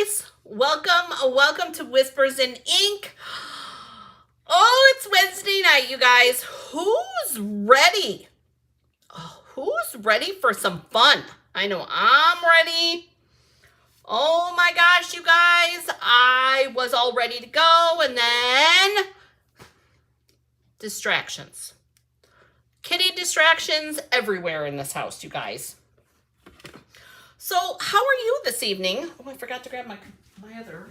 guys, welcome to Whispers in Ink. Oh, it's Wednesday night, you guys. Who's ready? Who's ready for some fun? I know I'm ready. Oh my gosh, you guys, I was all ready to go, and then distractions. Kitty distractions everywhere in this house, you guys. So, how are you this evening? Oh, I forgot to grab my other.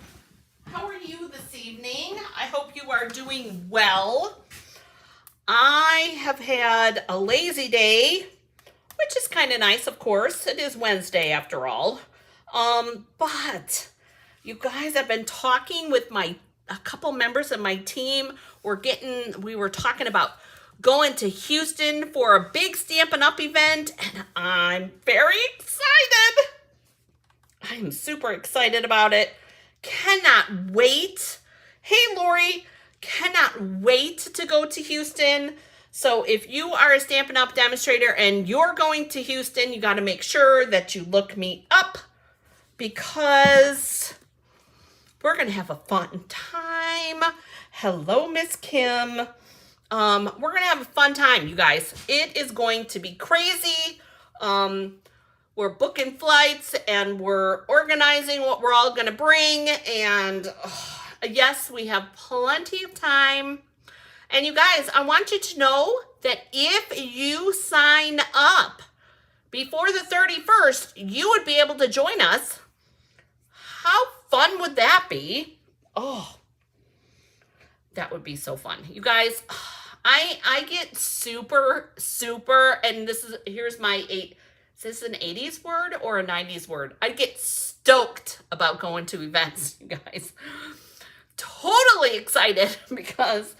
How are you this evening? I hope you are doing well. I have had a lazy day, which is kind of nice, of course. It is Wednesday after all. But you guys, have been talking with a couple members of my team. We were talking about going to Houston for a big Stampin' Up event, and I'm very excited. I'm super excited about it. Cannot wait. Hey, Lori, cannot wait to go to Houston. So if you are a Stampin' Up demonstrator and you're going to Houston, you got to make sure that you look me up because we're going to have a fun time. Hello, Miss Kim. We're going to have a fun time, you guys. It is going to be crazy. We're booking flights and we're organizing what we're all going to bring. And yes, we have plenty of time. And you guys, I want you to know that if you sign up before the 31st, you would be able to join us. How fun would that be? Oh, that would be so fun. You guys, I get super, and here's my is this an 80s word or a 90s word? I get stoked about going to events, you guys. Totally excited because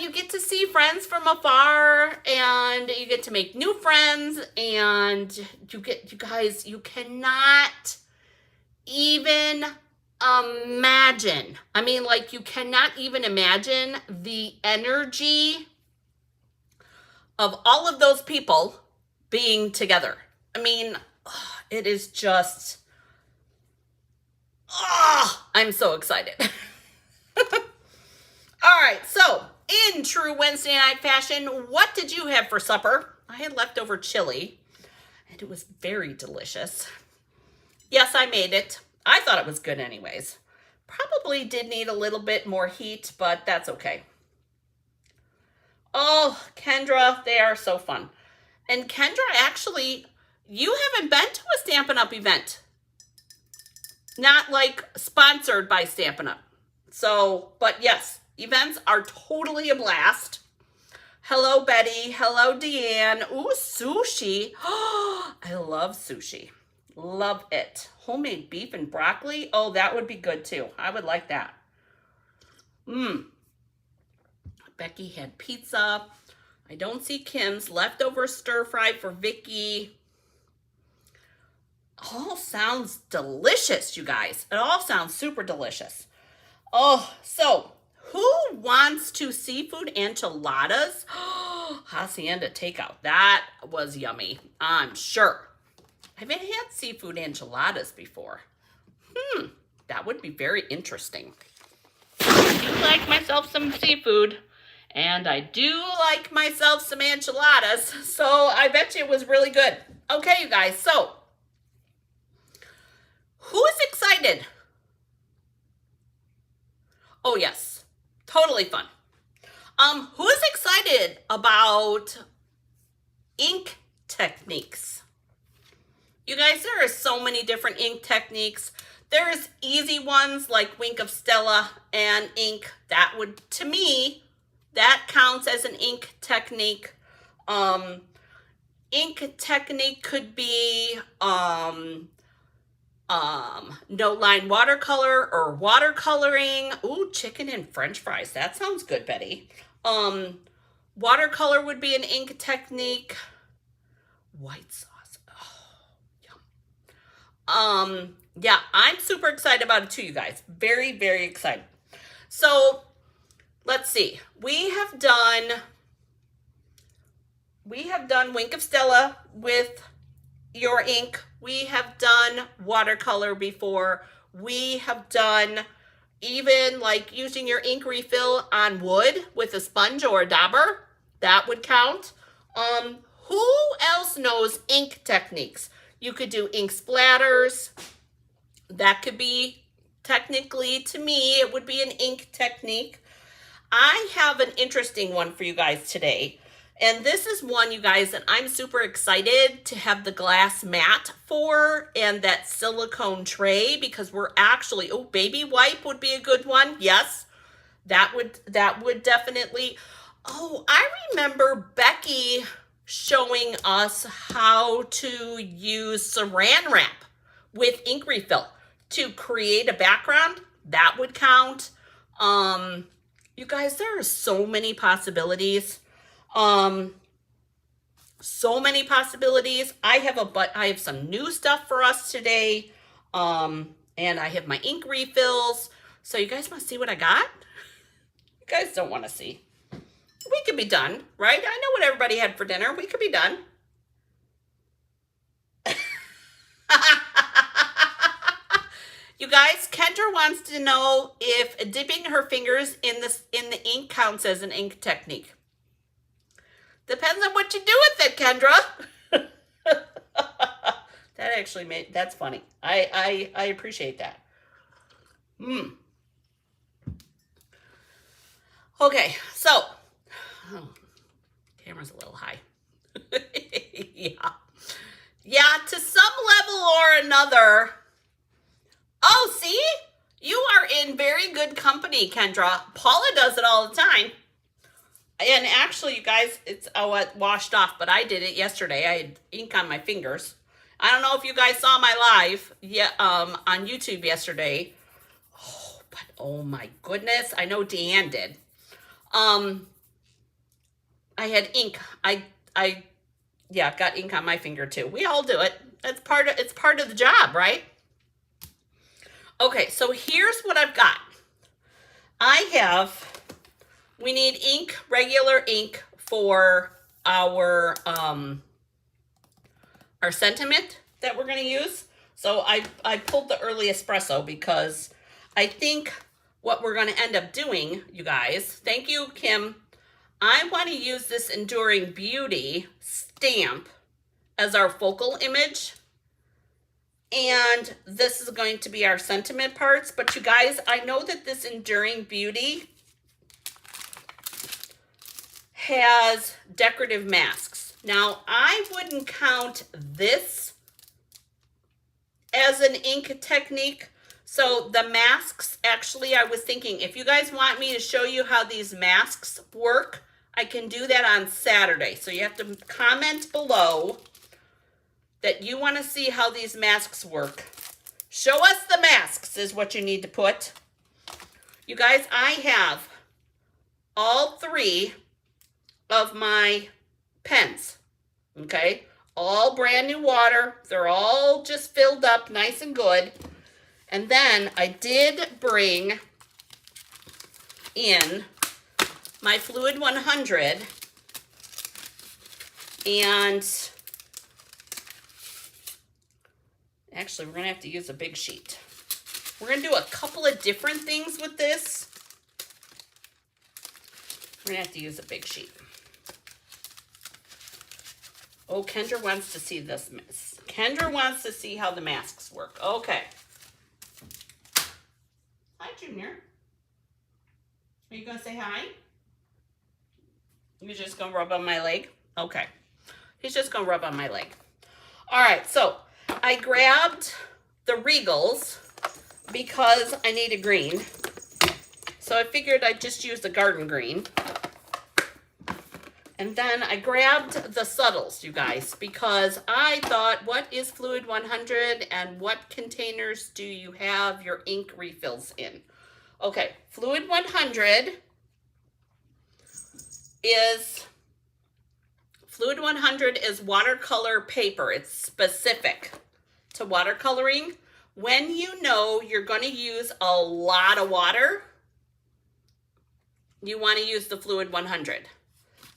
you get to see friends from afar and you get to make new friends, and you cannot even imagine. I mean, like, you cannot even imagine the energy of all of those people being together. I mean, it is just, I'm so excited. All right, so in true Wednesday night fashion, what did you have for supper? I had leftover chili, and it was very delicious. Yes, I made it. I thought it was good anyways. Probably did need a little bit more heat, but that's okay. Oh, Kendra, they are so fun. And Kendra, actually, you haven't been to a Stampin' Up event. Not like sponsored by Stampin' Up. So, but yes, events are totally a blast. Hello, Betty. Hello, Deanne. Ooh, sushi. Oh, I love sushi. Love it. Homemade beef and broccoli. Oh, that would be good too. I would like that. Becky had pizza. I don't see Kim's. Leftover stir fry for Vicky. All sounds delicious, you guys. It all sounds super delicious. Oh, so who wants to seafood enchiladas? Hacienda takeout. That was yummy, I'm sure. I haven't had seafood enchiladas before. That would be very interesting. I do like myself some seafood, and I do like myself some enchiladas, so I bet you it was really good. Okay, you guys, so who's excited? Oh, yes, totally fun. Who's excited about ink techniques? You guys, there are so many different ink techniques. There's easy ones like Wink of Stella and ink. That would, to me, that counts as an ink technique. Ink technique could be no line watercolor or watercoloring. Ooh, chicken and French fries. That sounds good, Betty. Watercolor would be an ink technique. White sauce. Yeah, I'm super excited about it too, you guys. Very, very excited. So let's see. We have done Wink of Stella with your ink. We have done watercolor before. We have done even like using your ink refill on wood with a sponge or a dauber. That would count. Who else knows ink techniques? You could do ink splatters. That could be, technically, to me, it would be an ink technique. I have an interesting one for you guys today. And this is one, you guys, that I'm super excited to have the glass mat for and that silicone tray, because we're actually, oh, baby wipe would be a good one. Yes, that would definitely. Oh, I remember Becky showing us how to use saran wrap with ink refill to create a background. That would count. You guys, there are so many possibilities. So many possibilities. I have some new stuff for us today. And I have my ink refills. So you guys want to see what I got? You guys don't want to see. We could be done, right? I know what everybody had for dinner. We could be done. You guys, Kendra wants to know if dipping her fingers in the ink counts as an ink technique. Depends on what you do with it, Kendra. That actually that's funny. I appreciate that. Okay, so camera's a little high. Yeah, to some level or another. Oh, see? You are in very good company, Kendra. Paula does it all the time. And actually, you guys, it's washed off, but I did it yesterday. I had ink on my fingers. I don't know if you guys saw my live on YouTube yesterday. Oh, but oh my goodness. I know Deanne did. I had ink. I got ink on my finger too. We all do it. It's part of the job, right? Okay, so here's what I've got. We need ink, regular ink for our sentiment that we're gonna use. So I pulled the early espresso because I think what we're gonna end up doing, you guys, thank you, Kim. I wanna use this Enduring Beauty stamp as our focal image. And this is going to be our sentiment parts. But you guys, I know that this Enduring Beauty has decorative masks. Now, I wouldn't count this as an ink technique. So the masks, actually, I was thinking, if you guys want me to show you how these masks work, I can do that on Saturday. So you have to comment below that you want to see how these masks work. Show us the masks is what you need to put. You guys, I have all 3 of my pens, okay? All brand new water. They're all just filled up nice and good. And then I did bring in my Fluid 100 and actually, we're going to have to use a big sheet. We're going to do a couple of different things with this. We're going to have to use a big sheet. Oh, Kendra wants to see this. Kendra wants to see how the masks work. Okay. Hi, Junior. Are you going to say hi? You're just going to rub on my leg? Okay. He's just going to rub on my leg. All right, so I grabbed the Regals because I need a green. So I figured I'd just use the garden green. And then I grabbed the Subtles, you guys, because I thought, what is Fluid 100 and what containers do you have your ink refills in? Okay, Fluid 100 is watercolor paper. It's specific to watercoloring. When you know you're going to use a lot of water, you want to use the Fluid 100.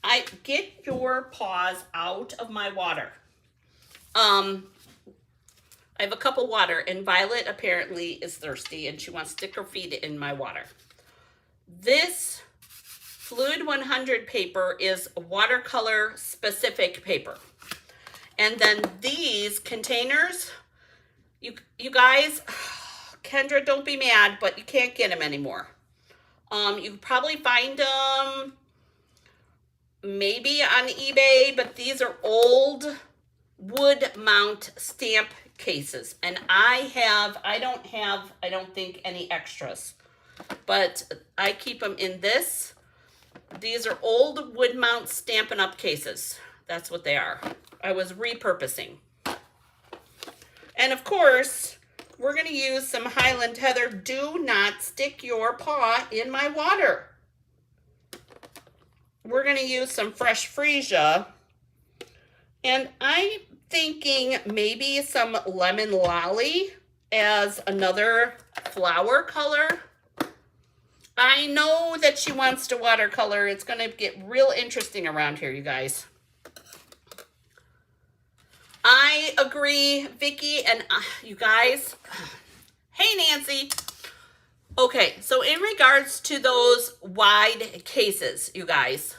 I get your paws out of my water. I have a cup of water, and Violet apparently is thirsty and she wants to stick her feet in my water. This Fluid 100 paper is watercolor specific paper. And then these containers, you guys, Kendra, don't be mad, but you can't get them anymore. You can probably find them maybe on eBay, but these are old wood mount stamp cases. And I don't think any extras, but I keep them in this. These are old wood mount Stampin' Up! Cases. That's what they are. I was repurposing. And of course, we're going to use some Highland Heather. Do not stick your paw in my water. We're going to use some fresh freesia. And I'm thinking maybe some lemon lolly as another flower color. I know that she wants to watercolor. It's going to get real interesting around here, you guys. I agree, Vicki, and you guys. Hey, Nancy. Okay, so in regards to those wide cases, you guys,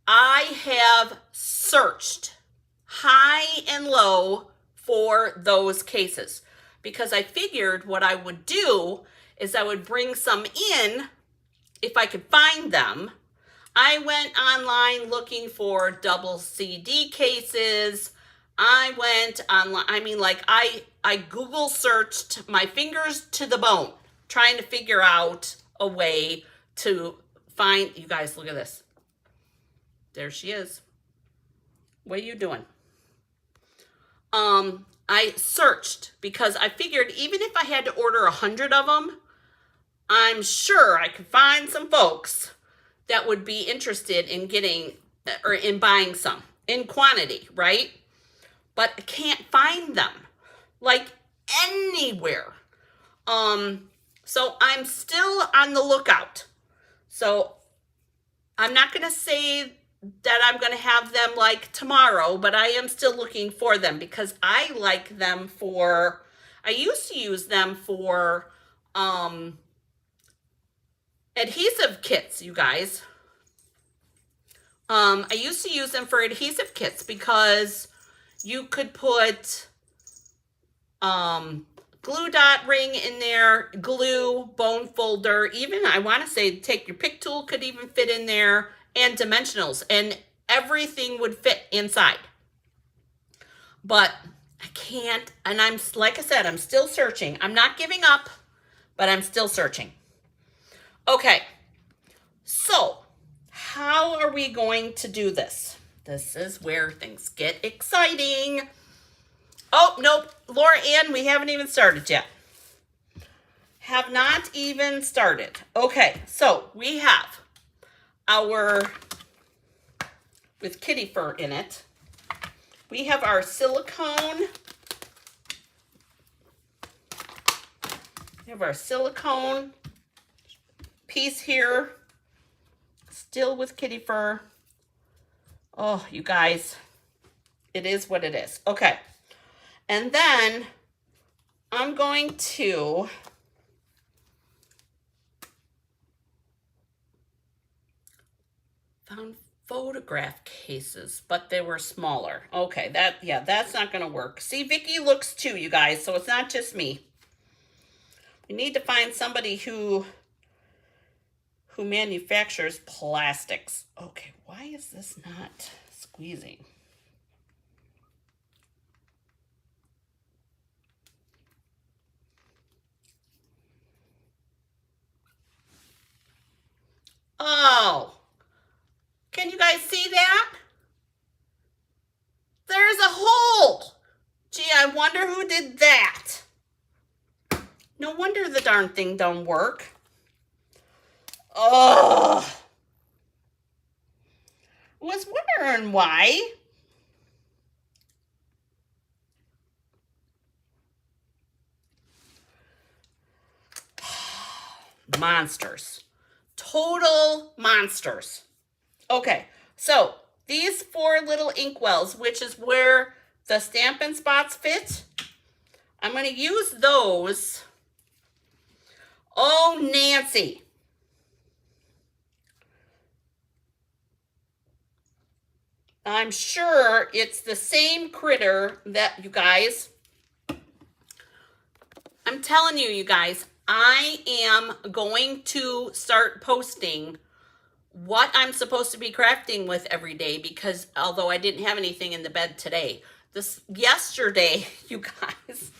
I have searched high and low for those cases because I figured what I would do is I would bring some in if I could find them. I went online looking for double CD cases. I went online, I Google searched my fingers to the bone, trying to figure out a way to find, you guys, look at this. There she is. What are you doing? I searched because I figured even if I had to order 100 of them, I'm sure I could find some folks that would be interested in getting or in buying some in quantity, right? But I can't find them like anywhere. So I'm still on the lookout. So I'm not going to say that I'm going to have them like tomorrow, but I am still looking for them because I like them for, I used to use them for adhesive kits, you guys. I used to use them for adhesive kits because you could put glue dot ring in there, glue, bone folder, even I want to say take your pick tool could even fit in there, and dimensionals, and everything would fit inside. But I can't, and I'm, like I said, I'm still searching. I'm not giving up, but I'm still searching. Okay, so how are we going to do this? This is where things get exciting. Oh, nope, Laura Ann, we haven't even started yet. Have not even started. Okay, so we have our, with kitty fur in it, we have our silicone. We have our silicone piece here, still with kitty fur. Oh, you guys, it is what it is. Okay, and then I'm going to found photograph cases, but they were smaller. Okay, that's not going to work. See, Vicki looks too, you guys, so it's not just me. We need to find somebody who manufactures plastics. Okay, why is this not squeezing? Oh, can you guys see that? There's a hole. Gee, I wonder who did that. No wonder the darn thing don't work. Oh, was wondering why. Monsters. Total monsters. Okay, so these 4 little inkwells, which is where the Stampin' Spots fit, I'm going to use those. Oh, Nancy. I'm sure it's the same critter that you guys. I'm telling you, you guys, I am going to start posting what I'm supposed to be crafting with every day, because although I didn't have anything in the bed today, yesterday, you guys,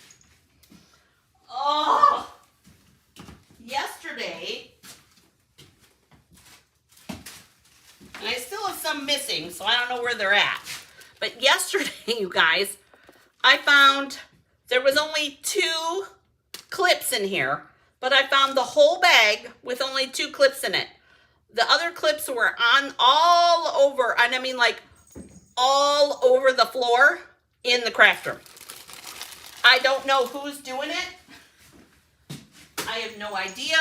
yesterday, and I still have some missing, so I don't know where they're at, but yesterday, you guys, I found there was only 2 clips in here, but I found the whole bag with only 2 clips in it. The other clips were on all over, and I mean like all over the floor in the craft room. I don't know who's doing it. I have no idea.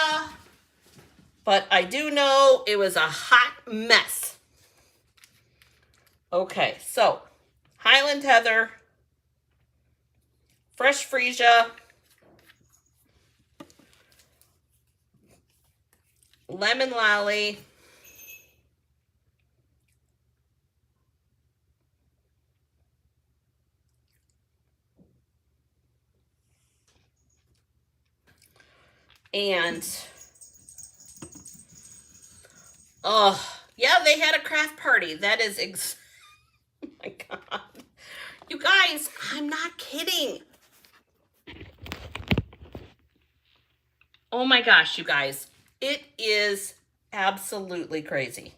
But I do know it was a hot mess. Okay, so Highland Heather, Fresh Freesia, Lemon Lolly, and yeah, they had a craft party. That is oh my God. You guys, I'm not kidding. Oh my gosh, you guys. It is absolutely crazy.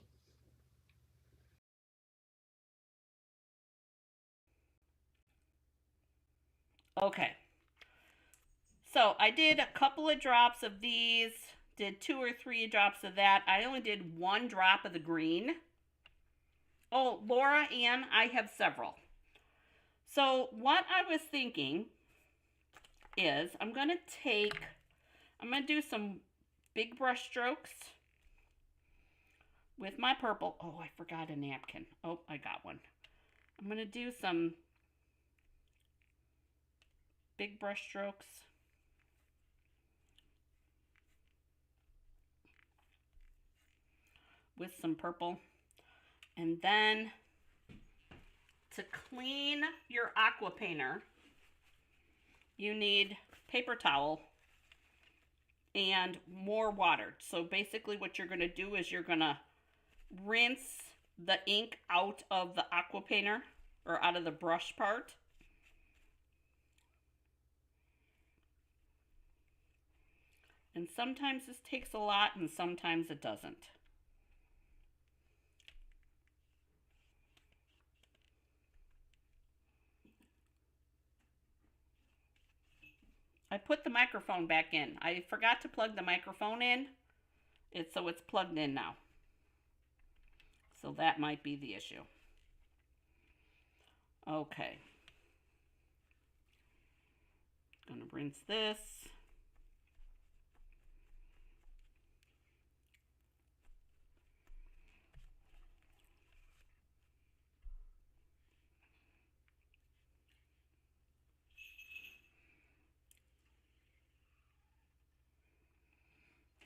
Okay. So I did a couple of drops of these, did 2 or 3 drops of that. I only did 1 drop of the green. Oh, Laura Ann, I have several. So what I was thinking is I'm going to do some big brush strokes with my purple. Oh, I forgot a napkin. Oh, I got one. I'm going to do some big brush strokes with some purple. And then to clean your aqua painter, you need paper towel and more water. So basically what you're going to do is you're going to rinse the ink out of the aqua painter, or out of the brush part. And sometimes this takes a lot and sometimes it doesn't. I put the microphone back in. I forgot to plug the microphone in. So it's plugged in now. So that might be the issue. Okay. Gonna rinse this.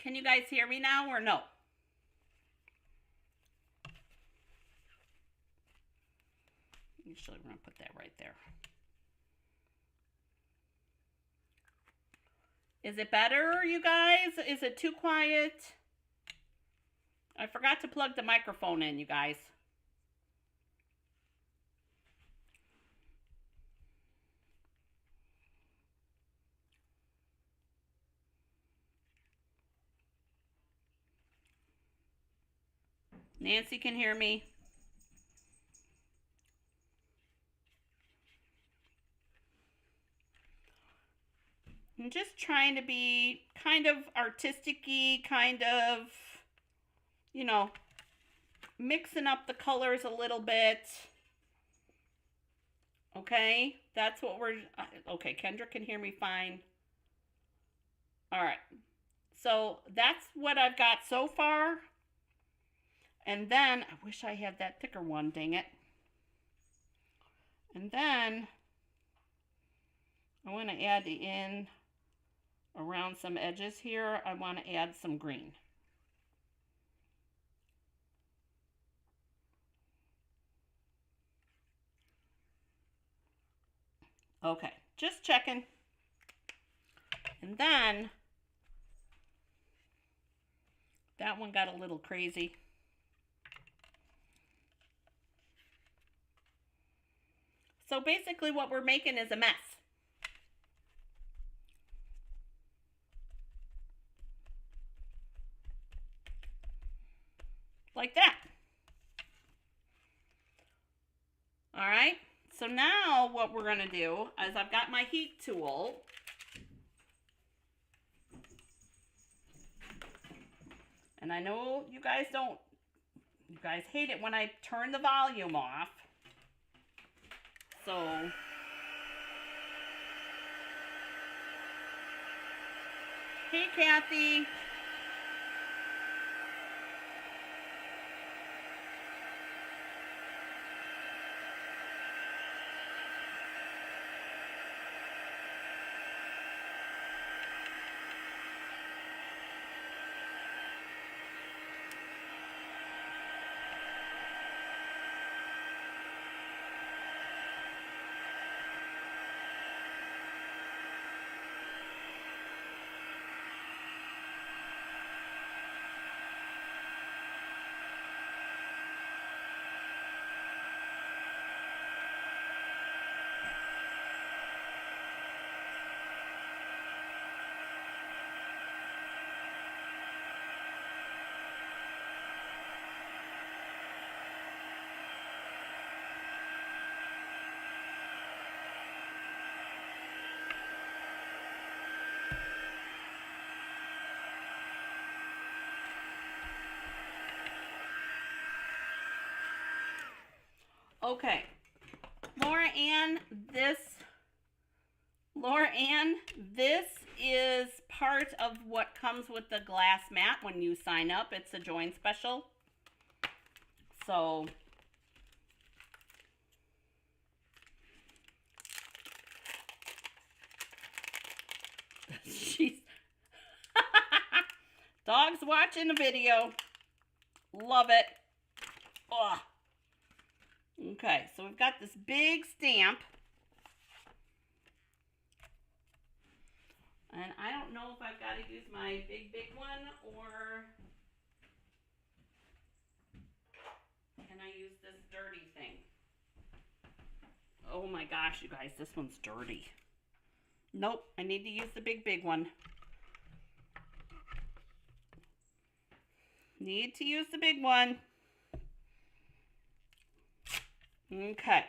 Can you guys hear me now or no? Usually we're going to put that right there. Is it better, you guys? Is it too quiet? I forgot to plug the microphone in, you guys. Nancy can hear me. I'm just trying to be kind of artistic-y, kind of, you know, mixing up the colors a little bit. Okay, that's what we're, okay, Kendra can hear me fine. All right, so that's what I've got so far. And then, I wish I had that thicker one, dang it. And then, I want to add in around some edges here. I want to add some green. Okay, just checking. And then that one got a little crazy. So basically what we're making is a mess. Like that. All right, so now what we're gonna do is I've got my heat tool. And I know you guys hate it when I turn the volume off. So, hey Kathy. Okay, Laura Ann, this is part of what comes with the glass mat when you sign up. It's a join special. So she's dog's watching the video. Love it. Ugh. Okay, so we've got this big stamp. And I don't know if I've got to use my big one or can I use this dirty thing? Oh my gosh, you guys, this one's dirty. Nope, I need to use the big one. Need to use the big one. Okay,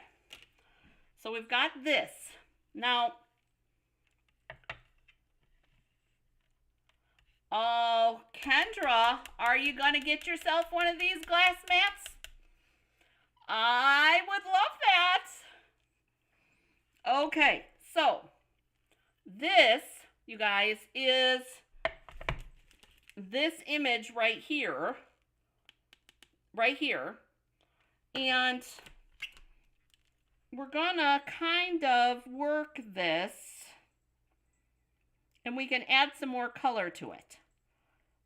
so we've got this. Now, oh, Kendra, are you going to get yourself one of these glass mats? I would love that. Okay, so this, you guys, is this image right here. And we're gonna kind of work this and we can add some more color to it.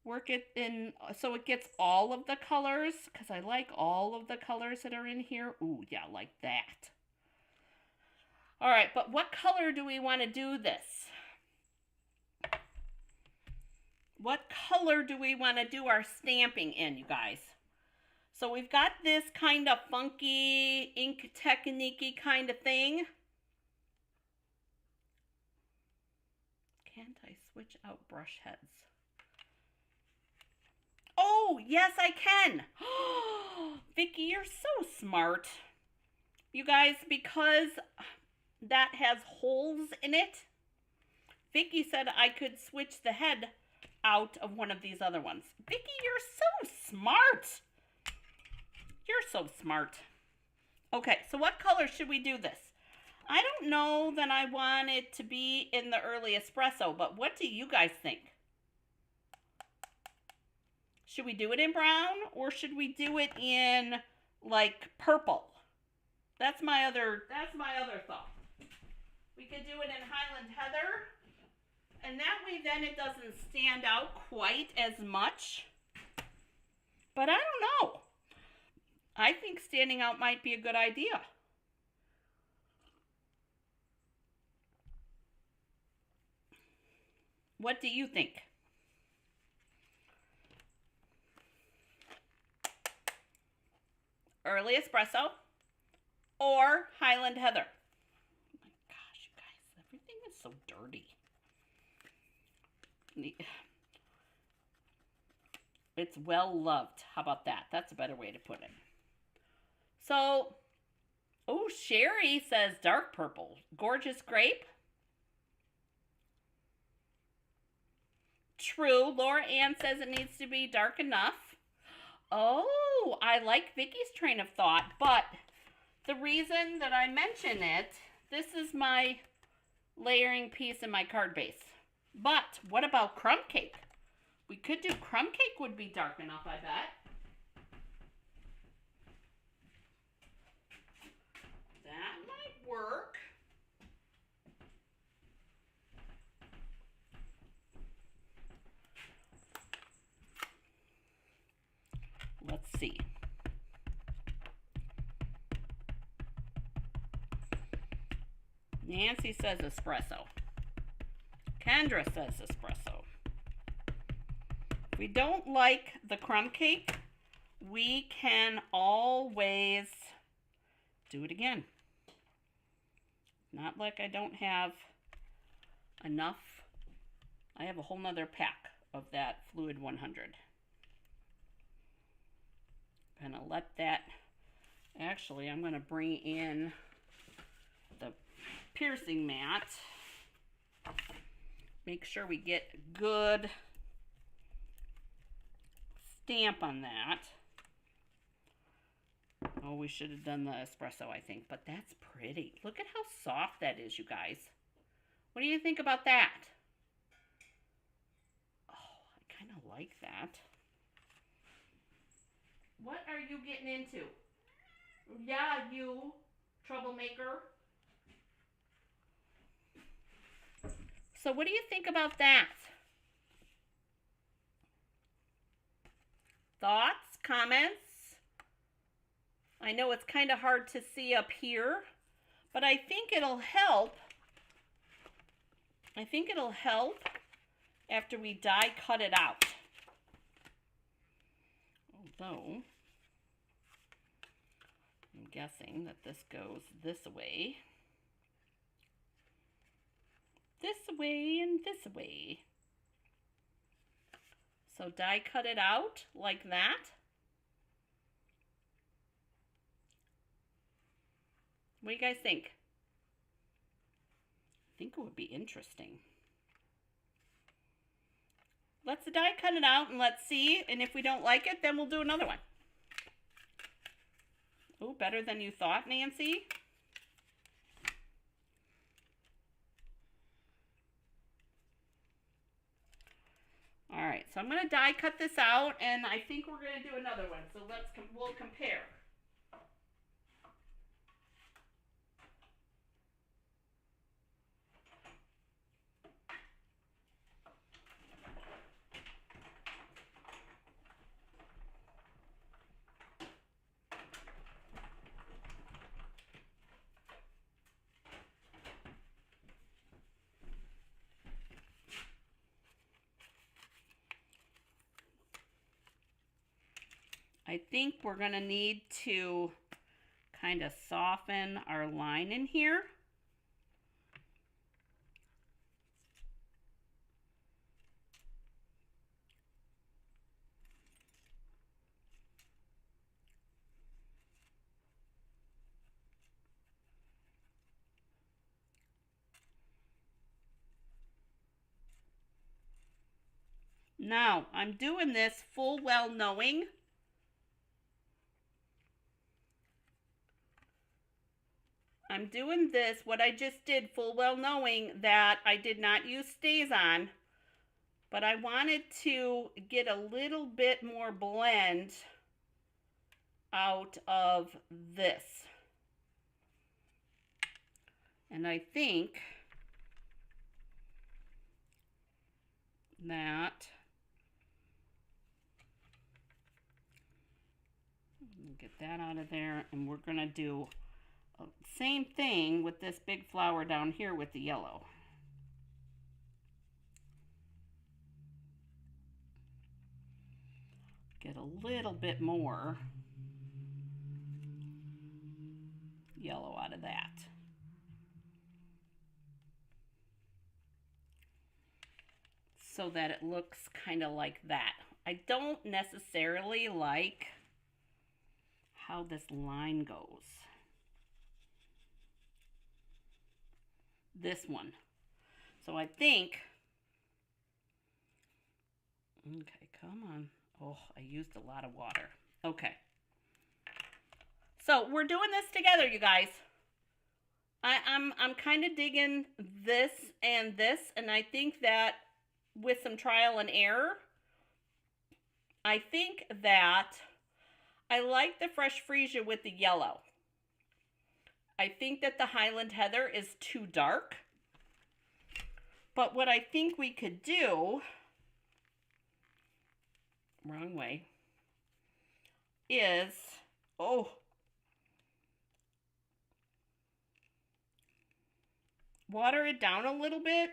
Work it in so it gets all of the colors because I like all of the colors that are in here. Ooh, yeah, like that. All right, but what color do we want to do this? What color do we want to do our stamping in, you guys? So we've got this kind of funky ink technique-y kind of thing. Can't I switch out brush heads? Oh, yes, I can. Vicki, you're so smart. You guys, because that has holes in it, Vicki said I could switch the head out of one of these other ones. Vicki, you're so smart. You're so smart. Okay, so what color should we do this? I don't know that I want it to be in the early espresso, but what do you guys think? Should we do it in brown or should we do it in like purple? That's my other thought. We could do it in Highland Heather. And that way then it doesn't stand out quite as much. But I don't know. I think standing out might be a good idea. What do you think? Early espresso or Highland Heather? Oh my gosh, you guys, everything is so dirty. It's well loved. How about that? That's a better way to put it. So, oh, Sherry says dark purple. Gorgeous grape. True. Laura Ann says it needs to be dark enough. Oh, I like Vicky's train of thought, but the reason that I mention it, this is my layering piece in my card base. But what about crumb cake? We could do crumb cake would be dark enough, I bet. That might work. Let's see. Nancy says espresso. Kendra says espresso. If we don't like the crumb cake, we can always do it again. Not like I don't have enough. I have a whole nother pack of that Fluid 100. Gonna let that, actually I'm gonna bring in the piercing mat. Make sure we get good stamp on that. Oh, we should have done the espresso, I think, but that's pretty. Look at how soft that is, you guys. What do you think about that? Oh, I kind of like that. What are you getting into? Yeah, you troublemaker. So what do you think about that? Thoughts, comments? I know it's kind of hard to see up here, but I think it'll help. I think it'll help after we die cut it out. Although, I'm guessing that this goes this way, and this way. So die cut it out like that. What do you guys think? I think it would be interesting. Let's die cut it out and let's see. And if we don't like it, then we'll do another one. Oh, better than you thought, Nancy. All right, so I'm going to die cut this out, and I think we're going to do another one. So we'll compare. I think we're going to need to kind of soften our line in here. Now, I'm doing this full well knowing I'm doing this, what I just did, full well knowing that I did not use StazOn, but I wanted to get a little bit more blend out of this. And I think that, get that out of there, and we're going to do the same thing with this big flower down here with the yellow. Get a little bit more yellow out of that. So that it looks kind of like that. I don't necessarily like how this line goes. This one. So I think, okay, come on. Oh, I used a lot of water. Okay. So we're doing this together, you guys. I'm kind of digging this, and I think that with some trial and error, I think that I like the fresh freesia with the yellow. I think that the Highland Heather is too dark. But what I think we could do, wrong way, is, water it down a little bit.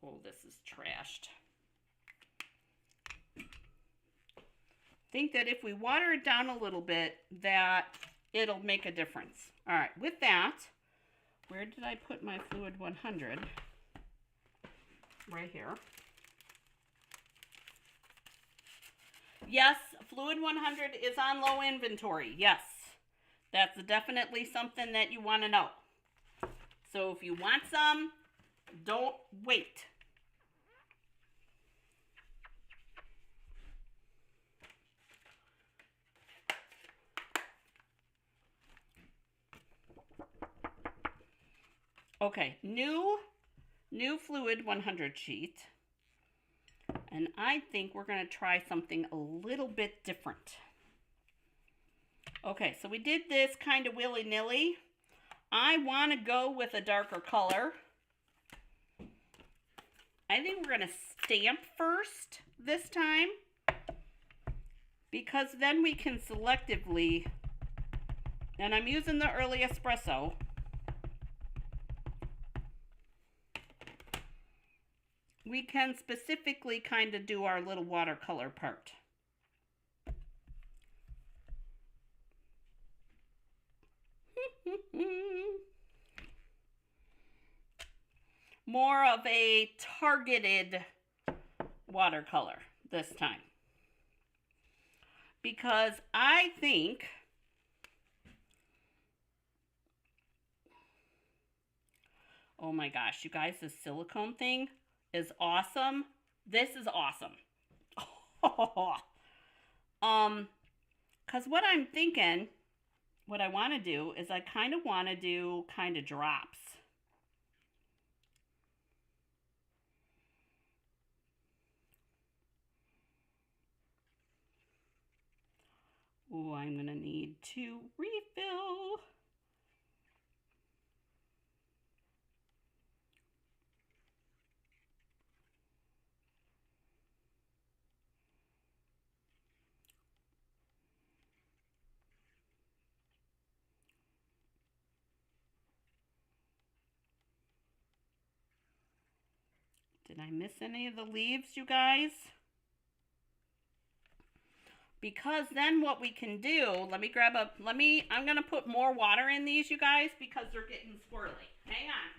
Oh, this is trashed. Think that if we water it down a little bit, that it'll make a difference. All right, with that, where did I put my Fluid 100? Right here. Yes, Fluid 100 is on low inventory. Yes, that's definitely something that you want to know. So if you want some, don't wait. Okay, new Fluid 100 sheet. And I think we're going to try something a little bit different. Okay, so we did this kind of willy-nilly. I want to go with a darker color. I think we're going to stamp first this time, because then we can selectively, and I'm using the early espresso. We can specifically kind of do our little watercolor part. More of a targeted watercolor this time. Because I think oh my gosh, you guys, this silicone thing is awesome. This is awesome. Because what I'm thinking, what I want to do is I kind of want to do kind of drops. Oh, I'm going to need to refill. Did I miss any of the leaves, you guys? Because then what we can do, I'm going to put more water in these, you guys, because they're getting squirrely. Hang on.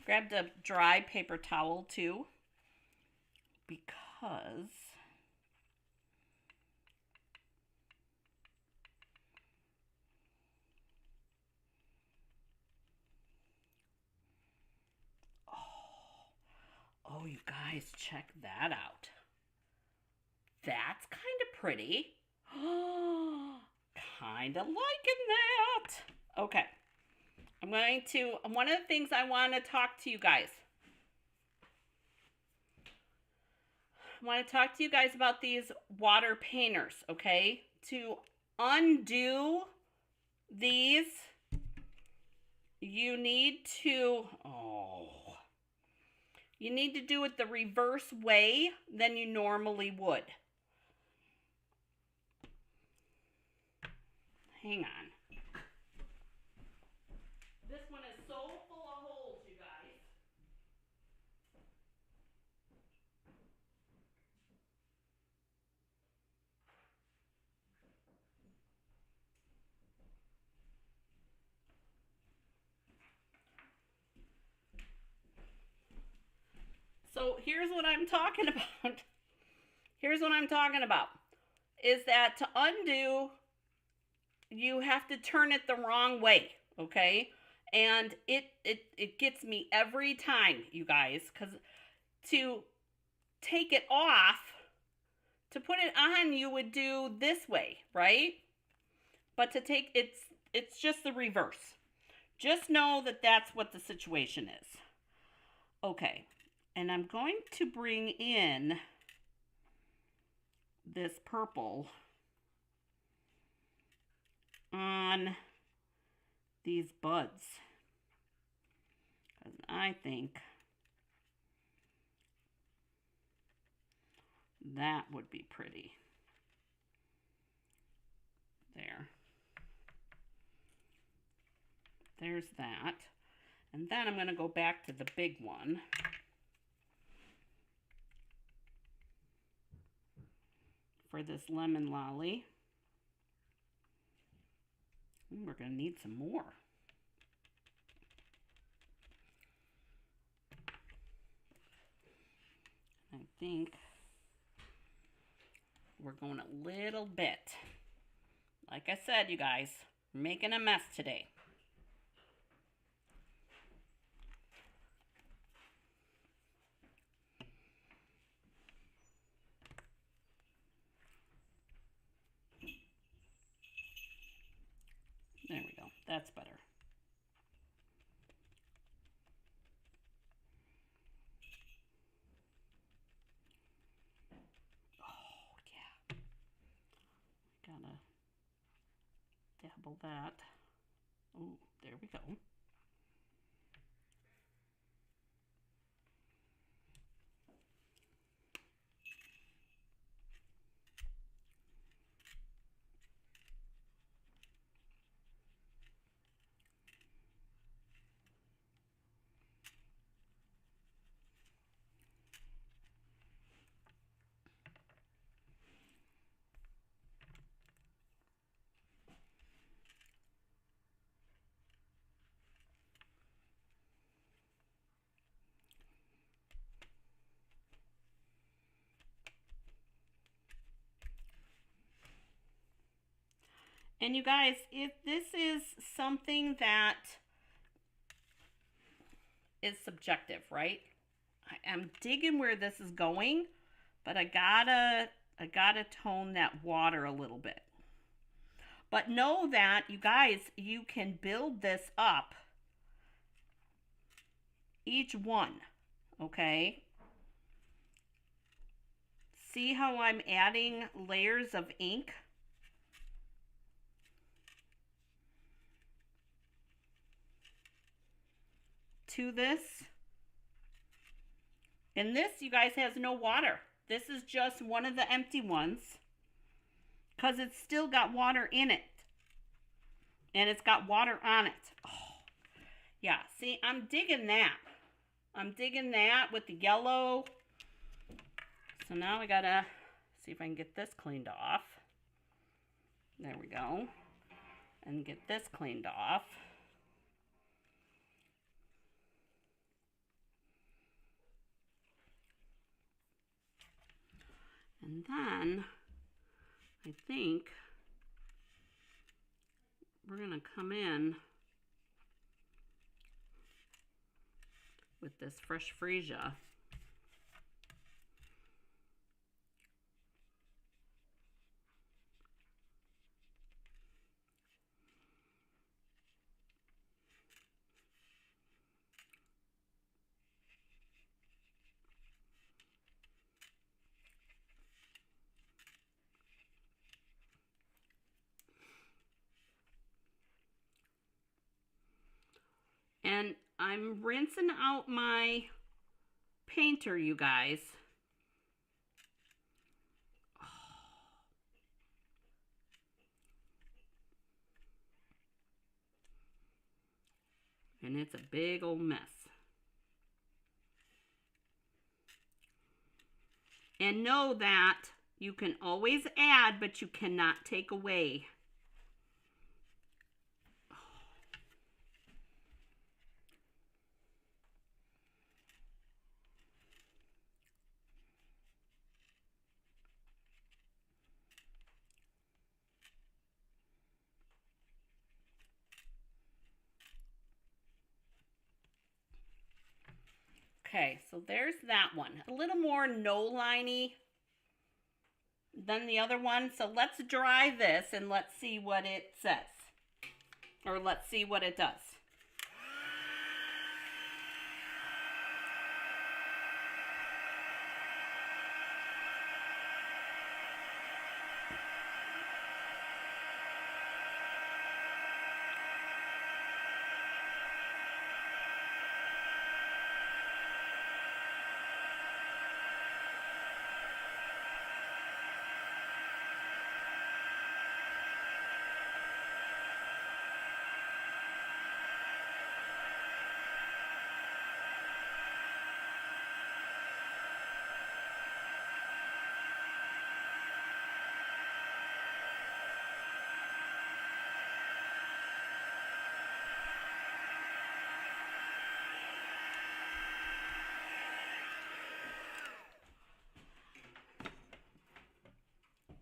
Grabbed a dry paper towel too, because oh, you guys, check that out. That's kind of pretty. Oh, kind of liking that. Okay. One of the things I want to talk to you guys. I want to talk to you guys about these water painters, okay? To undo these, you need to do it the reverse way than you normally would. Hang on. This one is so full of holes, you guys. So here's what I'm talking about. Here's what I'm talking about. Is that to undo, you have to turn it the wrong way, okay? And it gets me every time, you guys, because to take it off, to put it on, you would do this way, right? But to take it's just the reverse. Just know that that's what the situation is. Okay, and I'm going to bring in this purple on these buds, because I think that would be pretty. There's that. And then I'm going to go back to the big one. For this lemon lolly. We're going to need some more. I think we're going a little bit. Like I said, you guys, we're making a mess today. There we go. That's better. Oh, yeah. Gotta dabble that. Oh, there we go. And you guys, if this is something that is subjective, right? I'm digging where this is going, but I gotta tone that water a little bit. But know that, you guys, you can build this up, each one, okay? See how I'm adding layers of ink? To this. And this, you guys, has no water. This is just one of the empty ones, because it's still got water in it. And it's got water on it. Oh, yeah, see, I'm digging that. I'm digging that with the yellow. So now I gotta see if I can get this cleaned off. There we go. And get this cleaned off. And then I think we're going to come in with this fresh freesia. And I'm rinsing out my painter, you guys. And it's a big old mess. And know that you can always add, but you cannot take away. Okay, so there's that one. A little more no-liney than the other one. So let's dry this and let's see what it says. Or let's see what it does.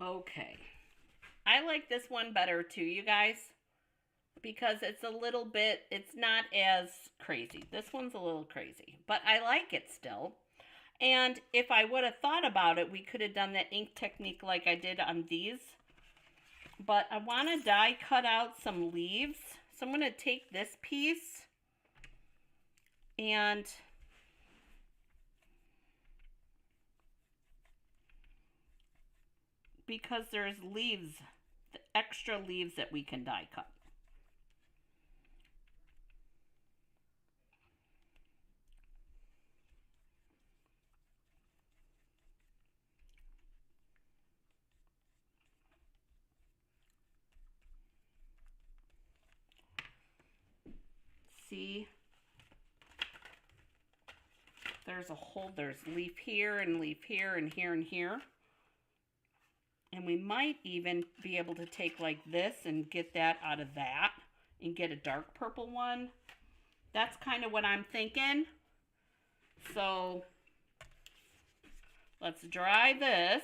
Okay. I like this one better too, you guys, because it's a little bit, it's not as crazy. This one's a little crazy, but I like it still. And if I would have thought about it, we could have done that ink technique like I did on these. But I want to die cut out some leaves. So I'm going to take this piece and because there's leaves, the extra leaves that we can die cut. See, there's a hole, there's leaf here and leaf here and here and here. And we might even be able to take like this and get that out of that and get a dark purple one. That's kind of what I'm thinking. So let's dry this.